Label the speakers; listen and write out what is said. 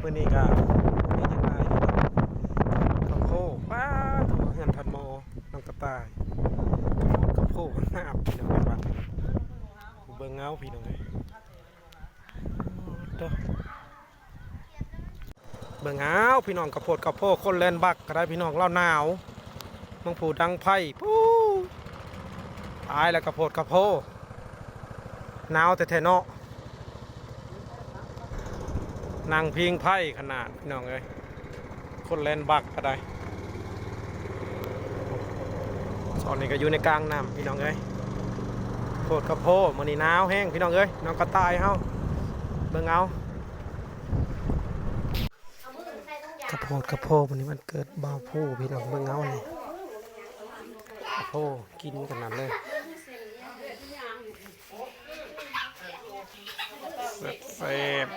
Speaker 1: มื่อนี้ก็มีอย่างไรข้าวโพดป้าตัวเงินทันโมน้องกระต่ายข้าวโพดหน้าพี่น้องบ้านเบิ่งเงาพี่น้องเลยเบิ่งเงาพี่น้องข้าวโพดคนแลนบักก็ได้พี่น้องเล่าหนาวมังผูดังไผ่ปู้ตายแล้วข้าวโพดหนาวแต่เนาะนางพิงไพ่ขนาดพี่น้องเลยคนเล่นบักก็ได้ตอนนี้ก็อยู่ในกลางน้ำพี่น้องเลยโพดกระโพมันนี่หนาวแห้งพี่น้องเลยน้องกระต่ายเฮาเบิ่งเอากระโพมันนี่มันเกิดบ่าวผู้พี่น้องเบิ่งเอาเลยกระโพกินกันนั่นเลยเสพ